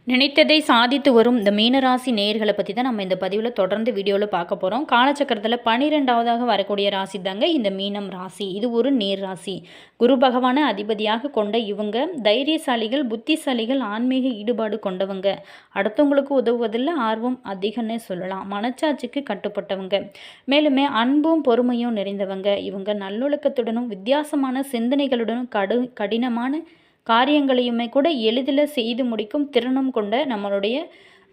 நினைத்ததை சாதித்து வரும் இந்த மீனராசி நேயர்களை பற்றி தான் நம்ம இந்த பதிவில் தொடர்ந்து வீடியோவில் பார்க்க போகிறோம். காலச்சக்கரத்தில் 12வதாக வரக்கூடிய ராசி தாங்க இந்த மீனம் ராசி. இது ஒரு நேர் ராசி. குரு பகவானை அதிபதியாக கொண்ட இவங்க தைரியசாலிகள், புத்திசாலிகள், ஆன்மீக ஈடுபாடு கொண்டவங்க. அடுத்தவங்களுக்கு உதவுவதில் ஆர்வம் அதிகம்னே சொல்லலாம். மனச்சாட்சிக்கு கட்டுப்பட்டவங்க. மேலுமே அன்பும் பொறுமையும் நிறைந்தவங்க. இவங்க நல்லொழுக்கத்துடனும் வித்தியாசமான சிந்தனைகளுடனும் கடினமான காரியங்களையுமே கூட எளிதில் செய்து முடிக்கும் திறனும் கொண்ட நம்மளுடைய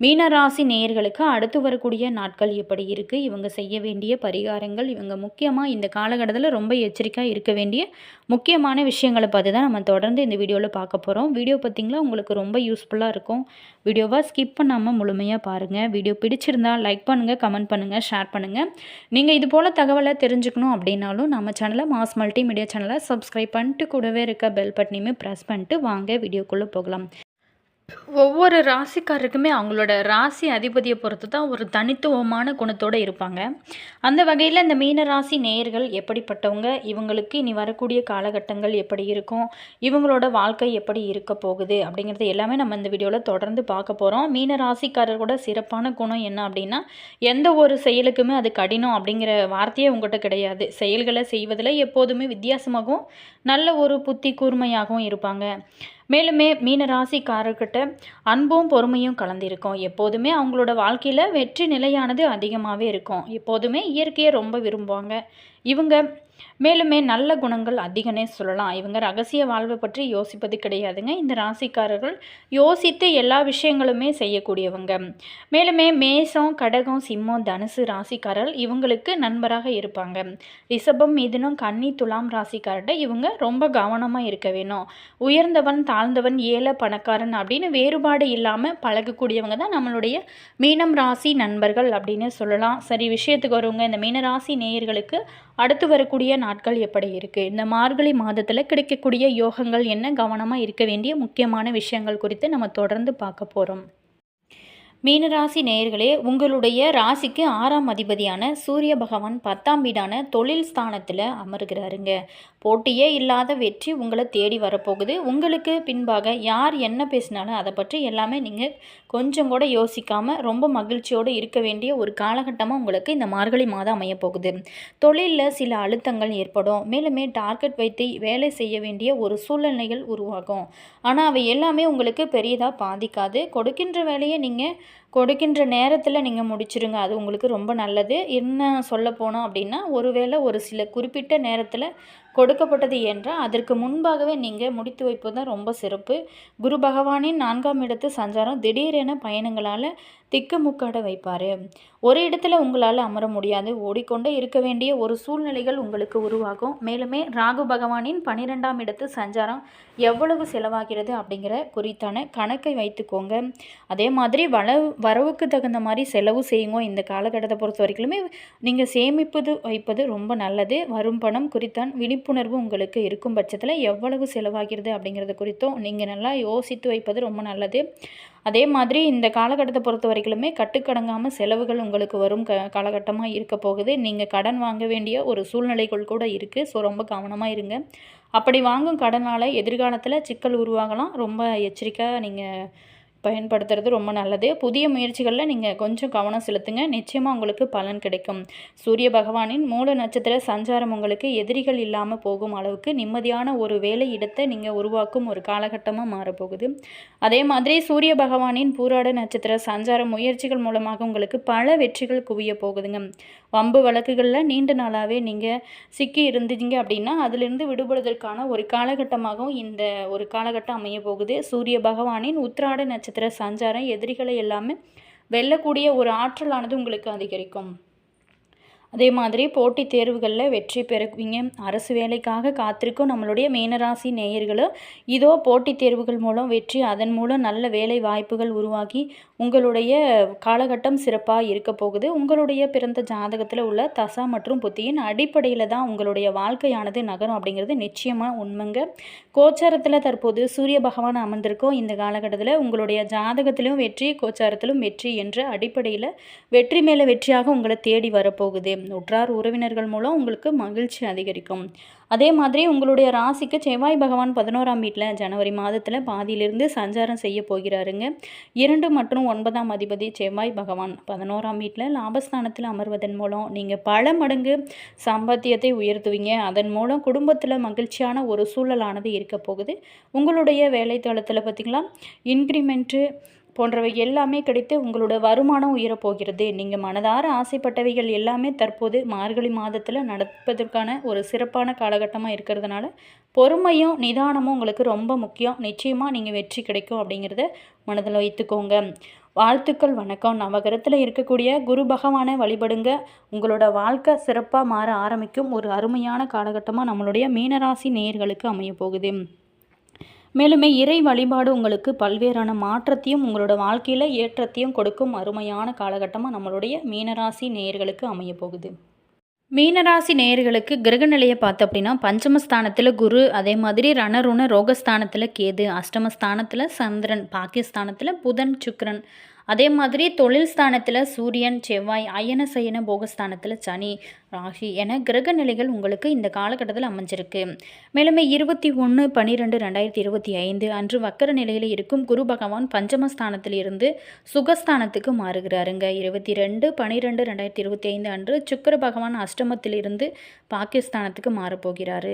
மீனராசி நேயர்களுக்கு அடுத்து வரக்கூடிய நாட்கள் எப்படி இருக்குது, இவங்க செய்ய வேண்டிய பரிகாரங்கள், இவங்க முக்கியமாக இந்த காலகட்டத்தில் ரொம்ப எச்சரிக்கையாக இருக்க வேண்டிய முக்கியமான விஷயங்களை பார்த்து தான் நம்ம தொடர்ந்து இந்த வீடியோவில் பார்க்க போகிறோம். வீடியோ பார்த்திங்களா உங்களுக்கு ரொம்ப யூஸ்ஃபுல்லாக இருக்கும். வீடியோவை ஸ்கிப் பண்ணாமல் முழுமையாக பாருங்கள். வீடியோ பிடிச்சிருந்தால் லைக் பண்ணுங்கள், கமெண்ட் பண்ணுங்கள், ஷேர் பண்ணுங்கள். நீங்கள் இது போல் தகவலை தெரிஞ்சுக்கணும் அப்படின்னாலும் நம்ம சேனலை மாஸ் மல்டி மீடியா சேனலை சப்ஸ்கிரைப் பண்ணிட்டு கூடவே இருக்க பெல் பட்டனையுமே ப்ரெஸ் பண்ணிட்டு வாங்க வீடியோக்குள்ளே போகலாம். ஒவ்வொரு ராசிக்காரருக்குமே அவங்களோட ராசி அதிபதியை பொறுத்து தான் ஒரு தனித்துவமான குணத்தோடு இருப்பாங்க. அந்த வகையில் இந்த மீன ராசி நேயர்கள் எப்படிப்பட்டவங்க, இவங்களுக்கு இனி வரக்கூடிய காலகட்டங்கள் எப்படி இருக்கும், இவங்களோட வாழ்க்கை எப்படி இருக்க போகுது அப்படிங்கிறது எல்லாமே நம்ம இந்த வீடியோவில் தொடர்ந்து பார்க்க போகிறோம். மீன ராசிக்காரரோட சிறப்பான குணம் என்ன அப்படின்னா, எந்த ஒரு செயலுக்குமே அது கடினம் அப்படிங்கிற வார்த்தையே உங்கள்கிட்ட கிடையாது. செயல்களை செய்வதில் எப்போதுமே வித்தியாசமாகவும் நல்ல ஒரு புத்தி கூர்மையாகவும் இருப்பாங்க. மேலுமே மீன ராசிக்காரர்கிட்ட அன்பும் பொறுமையும் கலந்திருக்கும். எப்போதுமே அவங்களோட வாழ்க்கையில் வெற்றி நிலையானது அதிகமாகவே இருக்கும். எப்போதுமே இயற்கையை ரொம்ப விரும்புவாங்க இவங்க. மேலுமே நல்ல குணங்கள் அதிகனே சொல்லலாம். இவங்க ரகசிய வாழ்வை பற்றி யோசிப்பது கிடையாதுங்க. இந்த ராசிக்காரர்கள் யோசித்து எல்லா விஷயங்களுமே செய்யக்கூடியவங்க. மேலுமே மேசம், கடகம், சிம்மம், தனுசு ராசிக்காரர்கள் இவங்களுக்கு நண்பராக இருப்பாங்க. ரிஷபம், மிதுனம், கன்னி, துலாம் ராசிக்காரர்கிட்ட இவங்க ரொம்ப கவனமாக இருக்க வேணும். உயர்ந்தவன், தாழ்ந்தவன், ஏழை, பணக்காரன் அப்படின்னு வேறுபாடு இல்லாமல் பழகக்கூடியவங்க தான் நம்மளுடைய மீனம் ராசி நண்பர்கள் அப்படின்னு சொல்லலாம். சரி, விஷயத்துக்கு வருவங்க. இந்த மீனராசி நேயர்களுக்கு அடுத்து வரக்கூடிய நாட்கள் எப்படி இருக்குது, இந்த மார்கழி மாதத்தில் கிடைக்கக்கூடிய யோகங்கள் என்ன, கவனமாக இருக்க வேண்டிய முக்கியமான விஷயங்கள் குறித்து நம்ம தொடர்ந்து பார்க்க போகிறோம். மீனராசி நேயர்களே, உங்களுடைய ராசிக்கு 6ஆம் அதிபதியான சூரிய பகவான் 10ஆம் வீடான தொழில் ஸ்தானத்தில் அமர்கிறாருங்க. போட்டியே இல்லாத வெற்றி உங்களை தேடி வரப்போகுது. உங்களுக்கு பின்பாக யார் என்ன பேசினாலும் அதை பற்றி எல்லாமே நீங்கள் கொஞ்சம் கூட யோசிக்காமல் ரொம்ப மகிழ்ச்சியோடு இருக்க வேண்டிய ஒரு காலகட்டமாக உங்களுக்கு இந்த மார்கழி மாதம் அமையப்போகுது. தொழிலில் சில அழுத்தங்கள் ஏற்படும். மேலுமே டார்கெட் வைத்து வேலை செய்ய வேண்டிய ஒரு சூழ்நிலைகள் உருவாகும். ஆனால் அவை எல்லாமே உங்களுக்கு பெரியதாக பாதிக்காது. கொடுக்கின்ற வேலையை நீங்கள் கொடுக்கின்ற நேரத்தில் நீங்கள் முடிச்சிருங்க. அது உங்களுக்கு ரொம்ப நல்லது. என்ன சொல்ல போனோம் அப்படின்னா, ஒருவேளை ஒரு சில குறிப்பிட்ட நேரத்தில் கொடுக்கப்பட்டது என்றால் அதற்கு முன்பாகவே நீங்கள் முடித்து வைப்பது தான் ரொம்ப சிறப்பு. குரு பகவானின் 4ஆம் இடத்து சஞ்சாரம் திடீரென பயணங்களால் திக்குமுக்காட வைப்பார். ஒரு இடத்துல உங்களால் அமர முடியாது. ஓடிக்கொண்டே இருக்க வேண்டிய ஒரு சூழ்நிலைகள் உங்களுக்கு உருவாகும். மேலுமே ராகு பகவானின் 12ஆம் இடத்து சஞ்சாரம் எவ்வளவு செலவாகிறது அப்படிங்கிற குறித்தான கணக்கை வைத்துக்கோங்க. அதே மாதிரி வரவுக்கு தகுந்த மாதிரி செலவு செய்யுங்க. இந்த காலகட்டத்தை பொறுத்த வரைக்குமே நீங்கள் சேமிப்பது வைப்பது ரொம்ப நல்லது. வரும் பணம் குறித்தான் விழிப்புணர்வு உங்களுக்கு இருக்கும் பட்சத்தில் எவ்வளவு செலவாகிறது அப்படிங்கிறது குறித்தும் நீங்கள் நல்லா யோசித்து வைப்பது ரொம்ப நல்லது. அதே மாதிரி இந்த காலகட்டத்தை பொறுத்த வரைக்குமே கட்டுக்கடங்காமல் செலவுகள் உங்களுக்கு வரும் காலகட்டமாக இருக்க போகுது. நீங்கள் கடன் வாங்க வேண்டிய ஒரு சூழ்நிலைகள் கூட இருக்குது. ஸோ ரொம்ப கவனமாக இருங்க. அப்படி வாங்கும் கடனால் எதிர்காலத்தில் சிக்கல் உருவாகலாம். ரொம்ப எச்சரிக்கையாக நீங்கள் பயன்படுத்துறது ரொம்ப நல்லது. புதிய முயற்சிகளில் நீங்கள் கொஞ்சம் கவனம் செலுத்துங்க. நிச்சயமாக உங்களுக்கு பலன் கிடைக்கும். சூரிய பகவானின் மூல நட்சத்திர சஞ்சாரம் உங்களுக்கு எதிரிகள் இல்லாமல் போகும் அளவுக்கு நிம்மதியான ஒரு வேலை இடத்தை நீங்கள் உருவாக்கும் ஒரு காலகட்டமாக மாறப்போகுது. அதே மாதிரி சூரிய பகவானின் பூராட நட்சத்திர சஞ்சார முயற்சிகள் மூலமாக உங்களுக்கு பல வெற்றிகள் குவிய போகுதுங்க. வம்பு வழக்குகளில் நீண்ட நாளாகவே நீங்கள் சிக்கி இருந்தீங்க அப்படின்னா அதிலிருந்து விடுபடுவதற்கான ஒரு காலகட்டமாகவும் இந்த ஒரு காலகட்டம் அமைய போகுது. சூரிய பகவானின் உத்திராட நட்சத்திர சஞ்சாரம் எதிரிகளை எல்லாமே வெல்லக்கூடிய ஒரு ஆற்றலானது உங்களுக்கு அதிகரிக்கும். அதே மாதிரி போட்டித் தேர்வுகளில் வெற்றி பெறுவீங்க. அரசு வேலைக்காக காத்திருக்கும் நம்மளுடைய மீனராசி நேயர்களும் இதோ போட்டித் தேர்வுகள் மூலம் வெற்றி, அதன் மூலம் நல்ல வேலை வாய்ப்புகள் உருவாகி உங்களுடைய காலகட்டம் சிறப்பாக இருக்க போகுது. உங்களுடைய பிறந்த ஜாதகத்தில் உள்ள தசா மற்றும் புத்தியின் அடிப்படையில் தான் உங்களுடைய வாழ்க்கையானது நகரும் அப்படிங்கிறது நிச்சயமாக உண்மைங்க. கோச்சாரத்தில் தற்போது சூரிய பகவான் அமர்ந்திருக்கும். இந்த காலகட்டத்தில் உங்களுடைய ஜாதகத்திலும் வெற்றி, கோச்சாரத்திலும் வெற்றி என்ற அடிப்படையில் வெற்றி மேலே வெற்றியாக உங்களை தேடி வரப்போகுது. உற்றார் உறவினர்கள் மூலம் உங்களுக்கு மகிழ்ச்சி அதிகரிக்கும். அதே மாதிரி உங்களுடைய ராசிக்கு செவ்வாய் பகவான் 11ஆம் வீட்டில் ஜனவரி மாதத்தில் பாதியிலிருந்து சஞ்சாரம் செய்ய போகிறாருங்க. 2 மற்றும் 9ஆம் அதிபதி செவ்வாய் பகவான் 11ஆம் வீட்டில் லாபஸ்தானத்தில் அமர்வதன் மூலம் நீங்கள் பல மடங்கு சம்பாத்தியத்தை உயர்த்துவீங்க. அதன் மூலம் குடும்பத்தில் மகிழ்ச்சியான ஒரு சூழலானது இருக்க போகுது. உங்களுடைய வேலைத்தளத்தில் பார்த்திங்களா இன்க்ரிமெண்ட்டு போன்றவை எல்லாமே கிடைத்து உங்களோட வருமானம் உயரப்போகிறது. நீங்கள் மனதார ஆசைப்பட்டவைகள் எல்லாமே தற்போது மார்கழி மாதத்தில் நடப்பதற்கான ஒரு சிறப்பான காலகட்டமாக இருக்கிறதுனால பொறுமையும் நிதானமும் உங்களுக்கு ரொம்ப முக்கியம். நிச்சயமாக நீங்கள் வெற்றி கிடைக்கும் அப்படிங்கிறத மனதில் வைத்துக்கோங்க. வாழ்த்துக்கள், வணக்கம். நவகிரகத்தில் இருக்கக்கூடிய குரு பகவானை வழிபடுங்க. உங்களோட வாழ்க்கை சிறப்பாக மாற ஆரம்பிக்கும் ஒரு அருமையான காலகட்டமாக நம்மளுடைய மீனராசி நேயர்களுக்கு அமைய போகுது. மேலுமே இறை வழிபாடு உங்களுக்கு பல்வேறான மாற்றத்தையும் உங்களோட வாழ்க்கையில் ஏற்றத்தையும் கொடுக்கும் அருமையான காலகட்டமாக நம்மளுடைய மீனராசி நேயர்களுக்கு அமைய போகுது. மீனராசி நேயர்களுக்கு கிரக நிலையை பார்த்தோம் அப்படின்னா பஞ்சமஸ்தானத்தில் குரு, அதே மாதிரி ரணருண ரோகஸ்தானத்தில் கேது, அஷ்டமஸ்தானத்தில் சந்திரன், பாக்கியஸ்தானத்தில் புதன் சுக்கிரன், அதே மாதிரி தொழில் ஸ்தானத்தில் சூரியன் செவ்வாய், அயன சயன போகஸ்தானத்தில் சனி ராசி என கிரக நிலைகள் உங்களுக்கு இந்த காலகட்டத்தில் அமைஞ்சிருக்கு. மேலுமே 21/12/2025 அன்று வக்கர நிலையில் இருக்கும் குரு பகவான் பஞ்சமஸ்தானத்தில் இருந்து சுகஸ்தானத்துக்கு மாறுகிறாருங்க. 22/12/2025 அன்று சுக்கிர பகவான் அஷ்டமத்தில் இருந்து பாகிஸ்தானத்துக்கு மாறப்போகிறாரு.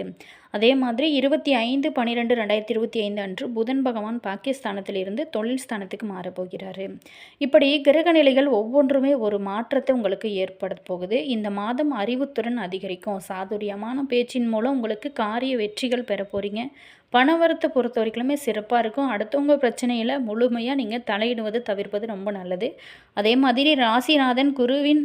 அதே மாதிரி 25/12/2025 அன்று புதன் பகவான் பாகிஸ்தானத்தில் இருந்து தொழில் ஸ்தானத்துக்கு மாறப்போகிறாரு. இப்படி கிரக நிலைகள் ஒவ்வொன்றுமே ஒரு மாற்றத்தை உங்களுக்கு ஏற்பட போகுது. இந்த மாதம் அறிவுத்திறன் அதிகரிக்கும். சாதுரியமான பேச்சின் மூலம் உங்களுக்கு காரிய வெற்றிகள் பெற போகிறீங்க. பணவரத்தை பொறுத்த வரைக்குமே சிறப்பாக இருக்கும். அடுத்தவங்க பிரச்சனையில் முழுமையாக நீங்கள் தலையிடுவது தவிர்ப்பது ரொம்ப நல்லது. அதே மாதிரி ராசிநாதன் குருவின்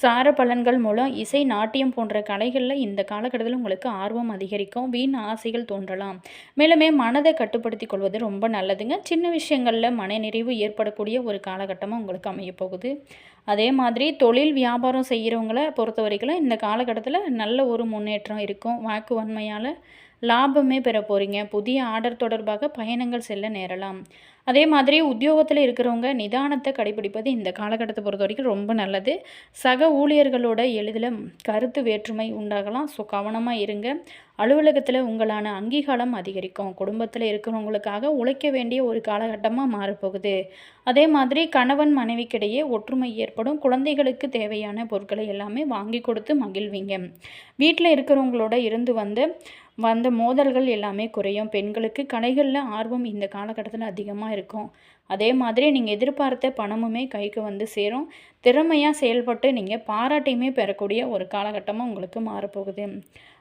சார பலன்கள் மூலம் இசை, நாட்டியம் போன்ற கலைகளில் இந்த காலகட்டத்தில் உங்களுக்கு ஆர்வம் அதிகரிக்கும். வீண் ஆசைகள் தோன்றலாம். மேலுமே மனதை கட்டுப்படுத்தி கொள்வது ரொம்ப நல்லதுங்க. சின்ன விஷயங்களில் மனநிறைவு ஏற்படக்கூடிய ஒரு காலகட்டமாக உங்களுக்கு அமைய போகுது. அதே மாதிரி தொழில் வியாபாரம் செய்கிறவங்களை பொறுத்த வரைக்கும் இந்த காலகட்டத்தில் நல்ல ஒரு முன்னேற்றம் இருக்கும். வாக்கு வன்மையால் லாபமே பெற போகிறீங்க. புதிய ஆர்டர் தொடர்பாக பயணங்கள் செல்ல நேரலாம். அதே மாதிரி உத்தியோகத்தில் இருக்கிறவங்க நிதானத்தை கடைபிடிப்பது இந்த காலகட்டத்தை பொறுத்த வரைக்கும் ரொம்ப நல்லது. சக ஊழியர்களோட எளிதில் கருத்து வேற்றுமை உண்டாகலாம். ஸோ கவனமாக இருங்க. அலுவலகத்தில் உங்களான அங்கீகாரம் அதிகரிக்கும். குடும்பத்தில் இருக்கிறவங்களுக்காக உழைக்க வேண்டிய ஒரு காலகட்டமாக மாறப்போகுது. அதே மாதிரி கணவன் மனைவிக்கிடையே ஒற்றுமை ஏற்படும். குழந்தைகளுக்கு தேவையான பொருட்களை எல்லாமே வாங்கி கொடுத்து மகிழ்வீங்க. வீட்டில் இருக்கிறவங்களோட இருந்து வந்த மோதல்கள் எல்லாமே குறையும். பெண்களுக்கு கலைகளில் ஆர்வம் இந்த காலகட்டத்தில் அதிகமாக இருக்கும். அதே மாதிரி நீங்கள் எதிர்பார்த்த பணமுமே கைக்கு வந்து சேரும். திறமையாக செயல்பட்டு நீங்கள் பாராட்டையுமே பெறக்கூடிய ஒரு காலகட்டமாக உங்களுக்கு மாறப்போகுது.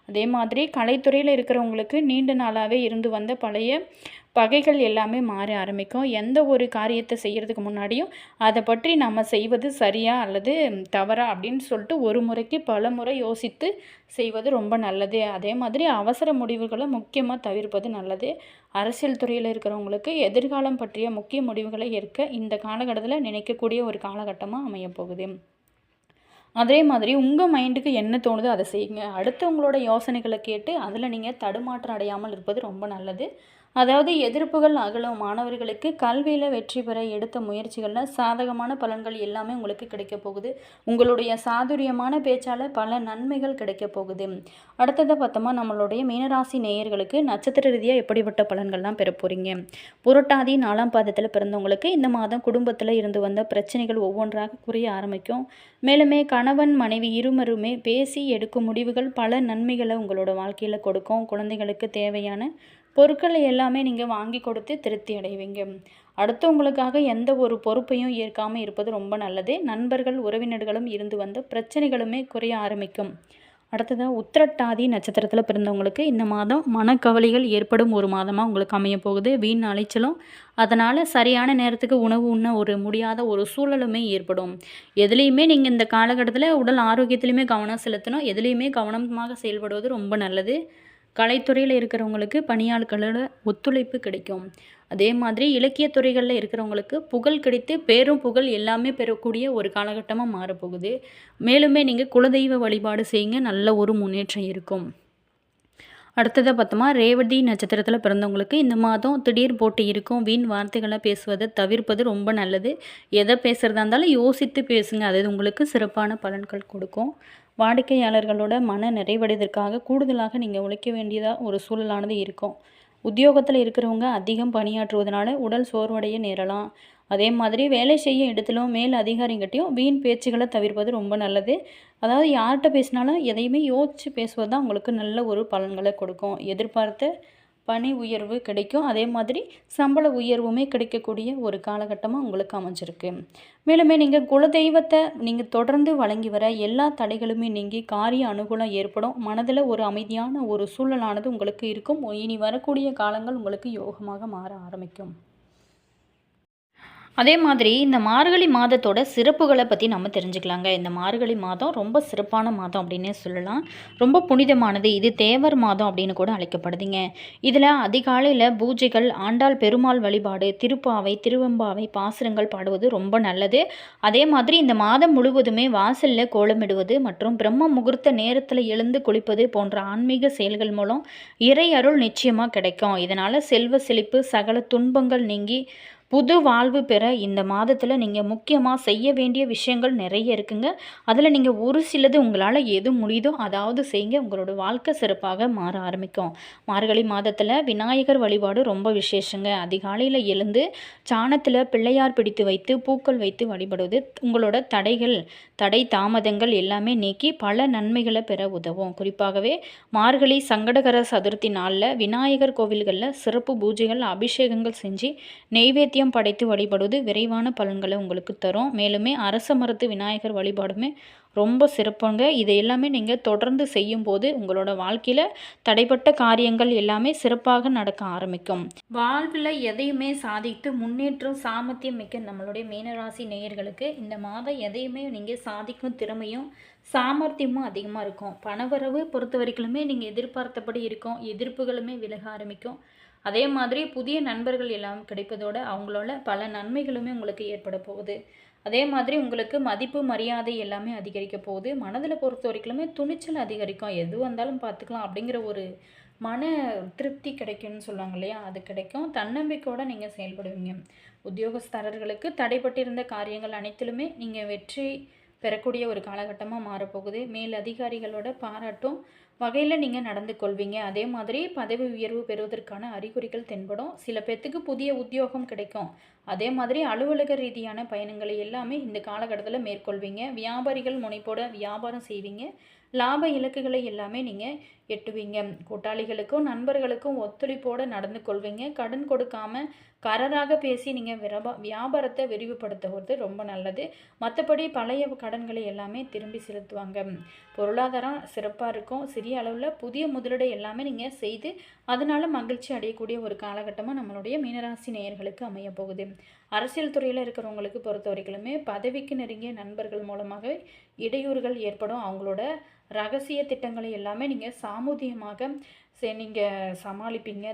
அதே மாதிரி கலைத்துறையில் இருக்கிறவங்களுக்கு நீண்ட நாளாகவே இருந்து வந்த பழைய பகைகள் எல்லாமே மாற ஆரம்பிக்கும். எந்த ஒரு காரியத்தை செய்கிறதுக்கு முன்னாடியும் அதை பற்றி நம்ம செய்வது சரியா அல்லது தவறா அப்படின்னு சொல்லிட்டு ஒரு முறைக்கு பல முறை யோசித்து செய்வது ரொம்ப நல்லது. அதே மாதிரி அவசர முடிவுகளை முக்கியமாக தவிர்ப்பது நல்லது. அரசியல் துறையில் இருக்கிறவங்களுக்கு எதிர்காலம் பற்றிய முக்கிய முடிவுகளை ஏற்க இந்த காலகட்டத்தில் நினைக்கக்கூடிய ஒரு காலகட்டமாக அமையப்போகுது. அதே மாதிரி உங்கள் மைண்டுக்கு என்ன தோணுதோ அதை செய்யுங்க. அடுத்தவங்களோட யோசனைகளை கேட்டு அதில் நீங்கள் தடுமாற்றம் அடையாமல் இருப்பது ரொம்ப நல்லது. அதாவது எதிர்ப்புகள் அகலும். மாணவர்களுக்கு கல்வியில் வெற்றி பெற எடுத்த முயற்சிகளில் சாதகமான பலன்கள் எல்லாமே உங்களுக்கு கிடைக்க போகுது. உங்களுடைய சாதுரியமான பேச்சால் பல நன்மைகள் கிடைக்க போகுது. அடுத்ததை பார்த்தோமா நம்மளுடைய மீனராசி நேயர்களுக்கு நட்சத்திர ரீதியாக எப்படிப்பட்ட பலன்கள்லாம் பெற போகிறீங்க. புரட்டாதி 4ஆம் பாதத்தில் பிறந்தவங்களுக்கு இந்த மாதம் குடும்பத்தில் இருந்து வந்த பிரச்சனைகள் ஒவ்வொன்றாக குறைய ஆரம்பிக்கும். மேலுமே கணவன் மனைவி இருவருமே பேசி எடுக்கும் முடிவுகள் பல நன்மைகளை உங்களோட வாழ்க்கையில் கொடுக்கும். குழந்தைகளுக்கு தேவையான பொருட்களை எல்லாமே நீங்கள் வாங்கி கொடுத்து திருப்தி அடைவீங்க. அடுத்தவங்களுக்காக எந்த ஒரு பொறுப்பையும் ஏற்காமல் இருப்பது ரொம்ப நல்லது. நண்பர்கள் உறவினர்களும் இருந்து வந்த பிரச்சனைகளுமே குறைய ஆரம்பிக்கும். அடுத்ததாக உத்திரட்டாதி நட்சத்திரத்தில் பிறந்தவங்களுக்கு இந்த மாதம் மனக்கவலைகள் ஏற்படும் ஒரு மாதமாக உங்களுக்கு அமைய போகுது. வீண் அலைச்சலும் அதனால் சரியான நேரத்துக்கு உணவு உண்ண ஒரு முடியாத ஒரு சூழலுமே ஏற்படும். எதுலேயுமே நீங்கள் இந்த காலகட்டத்தில் உடல் ஆரோக்கியத்திலையுமே கவனம் செலுத்தணும். எதுலேயுமே கவனமாக செயல்படுவது ரொம்ப நல்லது. கலைத்துறையில் இருக்கிறவங்களுக்கு பணியாளர்களோட ஒத்துழைப்பு கிடைக்கும். அதே மாதிரி இலக்கியத் துறைகளில் இருக்கிறவங்களுக்கு புகழ் கிடைத்து பேரும் புகழ் எல்லாமே பெறக்கூடிய ஒரு காலகட்டமாக மாறப்போகுது. மேலுமே நீங்கள் குலதெய்வ வழிபாடு செய்யுங்க. நல்ல ஒரு முன்னேற்றம் இருக்கும். அடுத்ததாக பார்த்தோமா, ரேவதி நட்சத்திரத்தில் பிறந்தவங்களுக்கு இந்த மாதம் திடீர் போட்டி இருக்கும். வீண் வார்த்தைகளை பேசுவதை தவிர்ப்பது ரொம்ப நல்லது. எதை பேசுகிறதா இருந்தாலும் யோசித்து பேசுங்க. அது உங்களுக்கு சிறப்பான பலன்கள் கொடுக்கும். வாடிக்கையாளர்களோட மன நிறைவடைவதற்காக கூடுதலாக நீங்கள் உழைக்க வேண்டியதாக ஒரு சூழலானது இருக்கும். உத்தியோகத்தில் இருக்கிறவங்க அதிகம் பணியாற்றுவதனால உடல் சோர்வடைய நேரலாம். அதே மாதிரி வேலை செய்ய இடத்திலும் மேல் அதிகாரிகிட்டையும் வீண் பேச்சுகளை தவிர்ப்பது ரொம்ப நல்லது. அதாவது யார்கிட்ட பேசினாலும் எதையுமே யோசித்து பேசுவது தான் உங்களுக்கு நல்ல ஒரு பலன்களை கொடுக்கும். எதிர்பார்த்த பணி உயர்வு கிடைக்கும். அதே மாதிரி சம்பள உயர்வுமே கிடைக்கக்கூடிய ஒரு காலகட்டமாக உங்களுக்கு அமைஞ்சிருக்கு. மேலுமே நீங்கள் குலதெய்வத்தை நீங்கள் தொடர்ந்து வழங்கி வர எல்லா தடைகளுமே நீங்கி காரிய அனுகூலம் ஏற்படும். மனதில் ஒரு அமைதியான ஒரு சூழலானது உங்களுக்கு இருக்கும். இனி வரக்கூடிய காலங்கள் உங்களுக்கு யோகமாக மாற ஆரம்பிக்கும். அதே மாதிரி இந்த மார்கழி மாதத்தோட சிறப்புகளை பற்றி நம்ம தெரிஞ்சுக்கலாங்க. இந்த மார்கழி மாதம் ரொம்ப சிறப்பான மாதம் அப்படின்னே சொல்லலாம். ரொம்ப புனிதமானது. இது தேவர் மாதம் அப்படின்னு கூட அழைக்கப்படுதுங்க. இதில் அதிகாலையில் பூஜைகள், ஆண்டாள் பெருமாள் வழிபாடு, திருப்பாவை, திருவெம்பாவை, பாசுரங்கள் பாடுவது ரொம்ப நல்லது. அதே மாதிரி இந்த மாதம் முழுவதுமே வாசலில் கோலமிடுவது மற்றும் பிரம்ம முகூர்த்த நேரத்தில் எழுந்து குளிப்பது போன்ற ஆன்மீக செயல்கள் மூலம் இறை அருள் நிச்சயமாக கிடைக்கும். இதனால் செல்வ செழிப்பு, சகல துன்பங்கள் நீங்கி புது வாழ்வு பெற இந்த மாதத்தில் நீங்கள் முக்கியமாக செய்ய வேண்டிய விஷயங்கள் நிறைய இருக்குங்க. அதில் நீங்கள் ஒரு சிலது உங்களால் எது முடியுதோ அதாவது செய்யுங்க. உங்களோட வாழ்க்கை சிறப்பாக மாற ஆரம்பிக்கும். மார்கழி மாதத்தில் விநாயகர் வழிபாடு ரொம்ப விசேஷங்க. அதிகாலையில் எழுந்து சாணத்தில் பிள்ளையார் பிடித்து வைத்து பூக்கள் வைத்து வழிபடுவது உங்களோட தடை தாமதங்கள் எல்லாமே நீக்கி பல நன்மைகளை பெற உதவும். குறிப்பாகவே மார்கழி சங்கடகர சதுர்த்தி நாளில் விநாயகர் கோவில்களில் சிறப்பு பூஜைகள், அபிஷேகங்கள் செஞ்சு நெய்வேத்தியம் படைத்து வழிபடுவது விரைவான பலன்களை உங்களுக்கு தரும். மேலுமே அரச மரத்து விநாயகர் வழிபாடுமே ரொம்ப சிறப்புங்க. இதை எல்லாமே நீங்கள் தொடர்ந்து செய்யும்போது உங்களோட வாழ்க்கையில் தடைப்பட்ட காரியங்கள் எல்லாமே சிறப்பாக நடக்க ஆரம்பிக்கும். வாழ்வில் எதையுமே சாதித்து முன்னேற்றம் சாமர்த்தியம் மிக்க நம்மளுடைய மீனராசி நேயர்களுக்கு இந்த மாதம் எதையுமே நீங்கள் சாதிக்கும் திறமையும் சாமர்த்தியமும் அதிகமாக இருக்கும். பணவரவு பொறுத்த வரைக்குமே நீங்கள் எதிர்பார்த்தபடி இருக்கும். எதிர்ப்புகளுமே விலக ஆரம்பிக்கும். அதே மாதிரி புதிய நண்பர்கள் எல்லாம் கிடைப்பதோடு அவங்களோட பல நன்மைகளுமே உங்களுக்கு ஏற்பட போகுது. அதே மாதிரி உங்களுக்கு மதிப்பு மரியாதை எல்லாமே அதிகரிக்க போகுது. மனதில் பொறுத்த வரைக்குமே துணிச்சல் அதிகரிக்கும். எது வந்தாலும் பார்த்துக்கலாம் அப்படிங்கிற ஒரு மன திருப்தி கிடைக்கும்னு சொல்லுவாங்க இல்லையா, அது கிடைக்கும். தன்னம்பிக்கையோடு நீங்கள் செயல்படுவீங்க. உத்தியோகஸ்தரர்களுக்கு தடைப்பட்டிருந்த காரியங்கள் அனைத்திலுமே நீங்கள் வெற்றி பெறக்கூடிய ஒரு காலகட்டமாக மாறப்போகுது. மேல் அதிகாரிகளோட பாராட்டும் வகையில் நீங்கள் நடந்து கொள்வீங்க. அதே மாதிரி பதவி உயர்வு பெறுவதற்கான அறிகுறிகள் தென்படும். சில பேர்த்துக்கு புதிய உத்தியோகம் கிடைக்கும். அதே மாதிரி அலுவலக ரீதியான பயணங்களை எல்லாமே இந்த காலகட்டத்தில் மேற்கொள்வீங்க. வியாபாரிகள் முனைப்போட வியாபாரம் செய்வீங்க. லாப இலக்குகளை எல்லாமே நீங்கள் எட்டுவீங்க. கூட்டாளிகளுக்கும் நண்பர்களுக்கும் ஒத்துழைப்போடு நடந்து கொள்வீங்க. கடன் கொடுக்காமல் கரராக பேசி நீங்கள் வியாபாரத்தை விரிவுபடுத்துவது ரொம்ப நல்லது. மற்றபடி பழைய கடன்களை எல்லாமே திரும்பி செலுத்துவாங்க. பொருளாதாரம் சிறப்பாக இருக்கும். சிறிய அளவில் புதிய முதலீடு எல்லாமே நீங்கள் செய்து அதனால் மகிழ்ச்சி அடையக்கூடிய ஒரு காலகட்டமாக நம்மளுடைய மீனராசி நேயர்களுக்கு அமைய போகுது. அரசியல் துறையில் இருக்கிறவங்களுக்கு பொறுத்த வரைக்குமே பதவிக்கு நெருங்கிய நண்பர்கள் மூலமாக இடையூறுகள் ஏற்படும். அவங்களோட ரகசிய திட்டங்களை எல்லாமே நீங்கள் சாமூதியமாக நீங்கள் சமாளிப்பீங்க.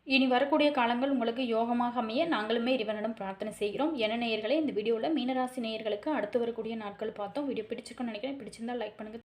இனி வரக்கூடிய காலங்கள் உங்களுக்கு யோகமாக அமைய நாங்களுமே இறைவனிடம் பிரார்த்தனை செய்கிறோம். என நேயர்களே, இந்த வீடியோவில் மீனராசி நேயர்களுக்கு அடுத்து வரக்கூடிய நாட்கள் பார்த்தோம். வீடியோ பிடிச்சிருக்குன்னு நினைக்கிறேன். பிடிச்சிருந்தால் லைக் பண்ணுங்கள்.